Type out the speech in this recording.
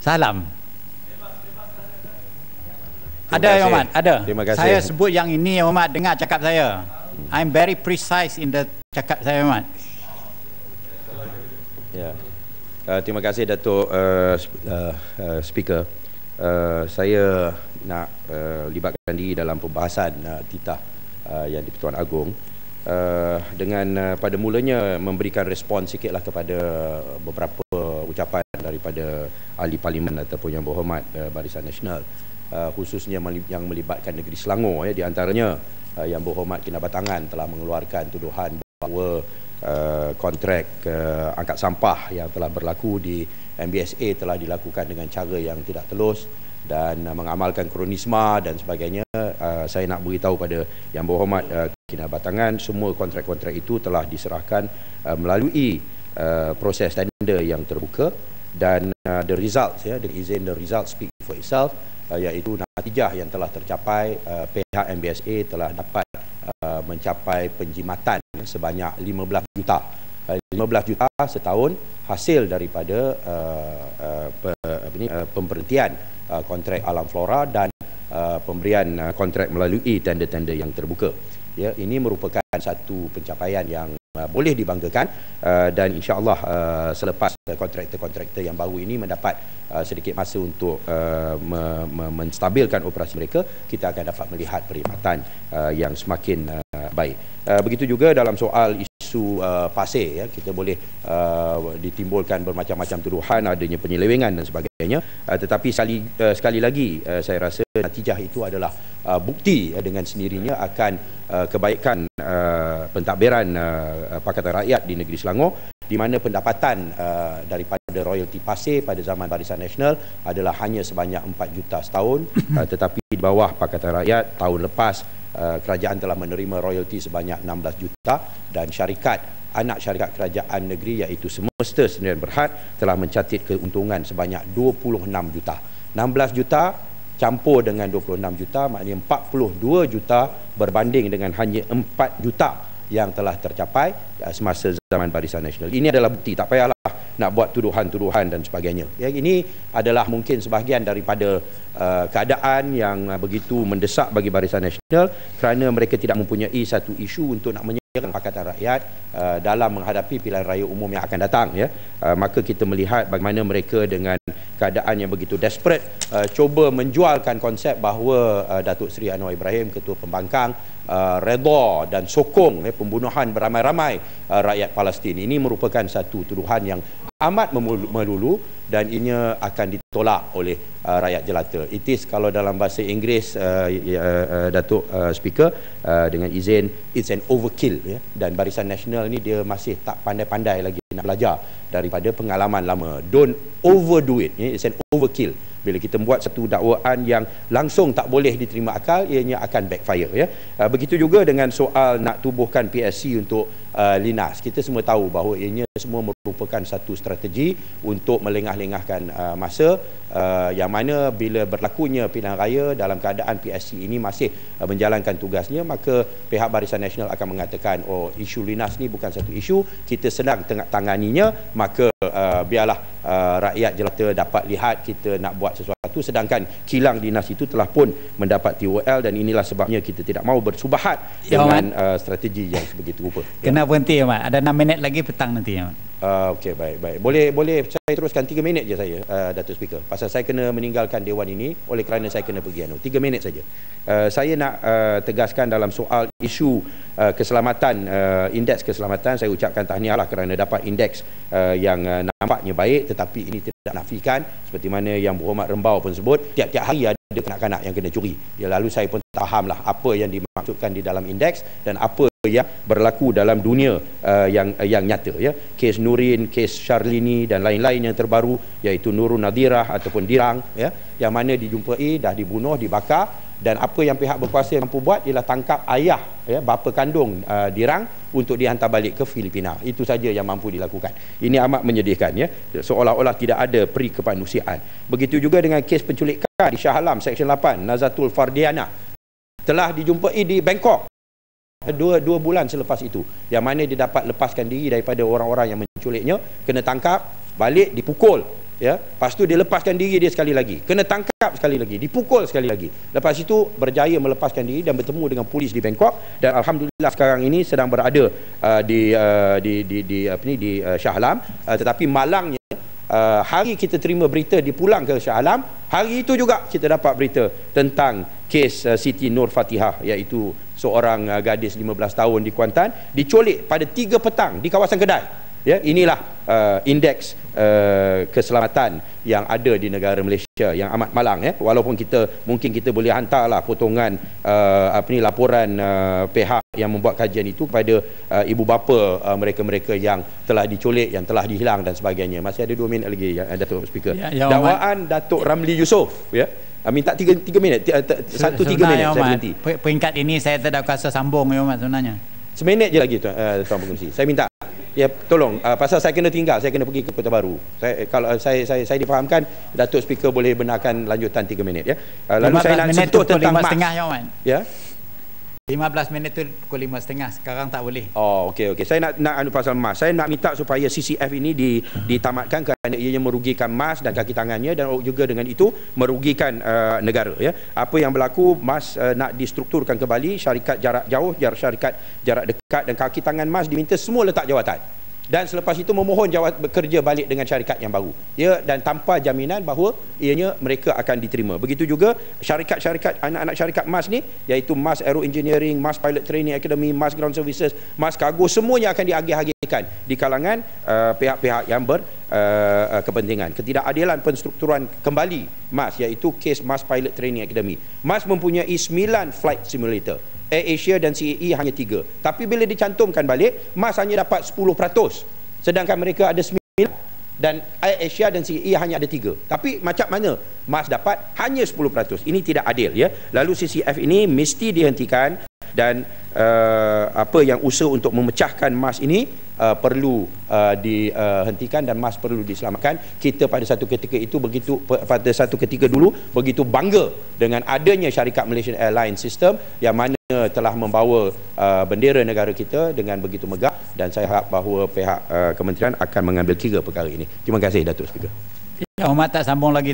Salam. Ada Yang Hormat, ada. Terima kasih. Saya sebut yang ini Yang Hormat, dengar cakap saya. I'm very precise in the cakap saya Yang Hormat. Ya. Terima kasih Datuk Speaker. Saya nak libatkan diri dalam pembahasan titah yang di-Pertuan Agong dengan pada mulanya memberikan respon sikitlah kepada beberapa ucapan daripada ahli parlimen ataupun Yang Berhormat Barisan Nasional, khususnya yang melibatkan negeri Selangor, di antaranya Yang Berhormat Kinabatangan telah mengeluarkan tuduhan bahawa kontrak angkat sampah yang telah berlaku di MBSA telah dilakukan dengan cara yang tidak telus dan mengamalkan kronisma dan sebagainya. Saya nak beritahu pada Yang Berhormat Kinabatangan, semua kontrak-kontrak itu telah diserahkan melalui proses tender yang terbuka dan the results, the results speak for itself, iaitu natijah yang telah tercapai. Pihak MBSA telah dapat mencapai penjimatan sebanyak 15 juta. 15 juta setahun hasil daripada pemberhentian kontrak Alam Flora dan pemberian kontrak melalui tender-tender yang terbuka. Ya, ini merupakan satu pencapaian yang boleh dibanggakan dan insya-Allah selepas kontraktor-kontraktor yang baru ini mendapat sedikit masa untuk menstabilkan operasi mereka, kita akan dapat melihat perkhidmatan yang semakin baik. Begitu juga dalam soal isu pasir, kita boleh ditimbulkan bermacam-macam tuduhan adanya penyelewengan dan sebagainya, tetapi sekali lagi saya rasa natijah itu adalah bukti dengan sendirinya akan kebaikan pentadbiran Pakatan Rakyat di negeri Selangor, di mana pendapatan daripada royalti pasir pada zaman Barisan Nasional adalah hanya sebanyak 4 juta setahun, tetapi di bawah Pakatan Rakyat tahun lepas kerajaan telah menerima royalti sebanyak 16 juta dan anak syarikat kerajaan negeri iaitu Semesta Sdn Berhad telah mencatat keuntungan sebanyak 26 juta. 16 juta campur dengan 26 juta maknanya 42 juta berbanding dengan hanya 4 juta yang telah tercapai semasa zaman Barisan Nasional. Ini adalah bukti, tak payahlah nak buat tuduhan-tuduhan dan sebagainya. Ya, ini adalah mungkin sebahagian daripada keadaan yang begitu mendesak bagi Barisan Nasional kerana mereka tidak mempunyai satu isu untuk nak menyerang Pakatan Rakyat dalam menghadapi pilihan raya umum yang akan datang. Ya. Maka kita melihat bagaimana mereka dengan keadaan yang begitu desperate cuba menjualkan konsep bahawa Datuk Seri Anwar Ibrahim, Ketua Pembangkang, redha dan sokong pembunuhan beramai-ramai rakyat Palestin. Ini merupakan satu tuduhan yang amat melulu dan ini akan ditolak oleh rakyat jelata. It is, kalau dalam bahasa Inggeris Datuk Speaker, dengan izin, it's an overkill, ya. Dan Barisan Nasional ni dia masih tak pandai-pandai lagi nak belajar daripada pengalaman lama. Don't overdo it, ya. It's an overkill. Bila kita buat satu dakwaan yang langsung tak boleh diterima akal, ianya akan backfire, ya. Begitu juga dengan soal nak tubuhkan PSC untuk Linas. Kita semua tahu bahawa ianya semua merupakan satu strategi untuk melengah-lengahkan masa, yang mana bila berlakunya pilihan raya dalam keadaan PSC ini masih menjalankan tugasnya, maka pihak Barisan Nasional akan mengatakan, oh, isu Linas ni bukan satu isu, kita sedang tanganinya, maka biarlah rakyat jelata dapat lihat kita nak buat sesuatu, sedangkan kilang Linas itu telah pun mendapat TOL dan inilah sebabnya kita tidak mahu bersubahat dengan strategi yang sebegitu rupa. Kena berhenti, Mat. Ada 6 minit lagi petang nanti, Mat. Okey, baik. Boleh saya teruskan 3 minit je saya, Datuk Speaker. Pasal saya kena meninggalkan Dewan ini oleh kerana saya kena pergi 3 minit saja. Saya nak tegaskan dalam soal isu keselamatan, indeks keselamatan. Saya ucapkan tahniahlah kerana dapat indeks yang nampaknya baik, tetapi ini tidak nafikan seperti mana Yang Berhormat Rembau pun sebut, tiap-tiap hari ada kanak-kanak yang kena curi. Ya, lalu saya pun fahamlah apa yang dimaksudkan di dalam indeks dan apa yang berlaku dalam dunia yang nyata, ya. Kes Nurin, kes Syarlini dan lain-lain yang terbaru, iaitu Nurul Nadirah ataupun Dirang, ya, yang mana dijumpai dah dibunuh, dibakar, dan apa yang pihak berkuasa mampu buat ialah tangkap ayah, ya, bapa kandung Dirang untuk dihantar balik ke Filipina. Itu saja yang mampu dilakukan. Ini amat menyedihkan, ya. Seolah-olah tidak ada peri kemanusiaan. Begitu juga dengan kes penculikan di Shah Alam Seksyen 8, Nazatul Fardiana telah dijumpai di Bangkok dua bulan selepas itu, yang mana dia dapat lepaskan diri daripada orang-orang yang menculiknya, kena tangkap, balik dipukul Ya, lepas tu dia lepaskan diri dia sekali lagi, kena tangkap sekali lagi, dipukul sekali lagi. Lepas itu berjaya melepaskan diri dan bertemu dengan polis di Bangkok, dan alhamdulillah sekarang ini sedang berada di Shah Alam. Tetapi malangnya hari kita terima berita dipulang ke Shah Alam, hari itu juga kita dapat berita tentang kes Siti Nur Fatihah, iaitu seorang gadis 15 tahun di Kuantan diculik pada 3 petang di kawasan Kedai. Ya, inilah indeks keselamatan yang ada di negara Malaysia yang amat malang, ya. Walaupun mungkin kita boleh hantarlah potongan laporan pihak yang membuat kajian itu kepada ibu bapa mereka-mereka yang telah diculik, yang telah dihilang dan sebagainya. Masih ada 2 minit lagi, ya, Datuk Speaker. Dakwaan Datuk Ramli Yusof, ya. Minta 3 minit, 1-3 minit saya berhenti. Peringkat ini saya tidak kuasa sambung, ya Mat, sebenarnya. Seminit je lagi, Tuan Pengerusi. Saya minta, ya, tolong, pasal saya kena tinggal, saya kena pergi ke Kota Baru. Kalau saya difahamkan, Datuk Speaker boleh benarkan lanjutan 3 minit, ya. Lalu saya nak sentuh tentang MAS. Ya. 15 minit tu pukul 5.30, sekarang tak boleh. Oh, okey. Saya nak pasal MAS. Saya nak minta supaya CCF ini ditamatkan kerana ianya merugikan MAS dan kaki tangannya, dan juga dengan itu merugikan negara, ya. Apa yang berlaku, MAS nak distrukturkan kembali, syarikat jarak jauh, syarikat jarak dekat, dan kaki tangan MAS diminta semua letak jawatan. Dan selepas itu memohon bekerja balik dengan syarikat yang baru, ya, dan tanpa jaminan bahawa ianya mereka akan diterima. Begitu juga syarikat-syarikat, anak-anak syarikat MAS ni, iaitu MAS Aero Engineering, MAS Pilot Training Academy, MAS Ground Services, MAS Cargo, semuanya akan diagih-agihkan di kalangan pihak-pihak yang berkepentingan. Ketidakadilan penstrukturan kembali MAS, iaitu kes MAS Pilot Training Academy. MAS mempunyai 9 flight simulator, Air Asia dan CAE hanya 3. Tapi bila dicantumkan balik, MAS hanya dapat 10%, sedangkan mereka ada 9, dan Air Asia dan CAE hanya ada 3. Tapi macam mana MAS dapat hanya 10%? Ini tidak adil, ya. Lalu CCF ini mesti dihentikan, dan apa yang usaha untuk memecahkan MAS ini perlu dihentikan, dan MAS perlu diselamatkan. Kita pada satu ketika dulu begitu bangga dengan adanya syarikat Malaysian Airlines System yang mana telah membawa bendera negara kita dengan begitu megah, dan saya harap bahawa pihak kementerian akan mengambil kira perkara ini. Terima kasih, Datuk Speaker. Ya, Hormat tak sambung lagi.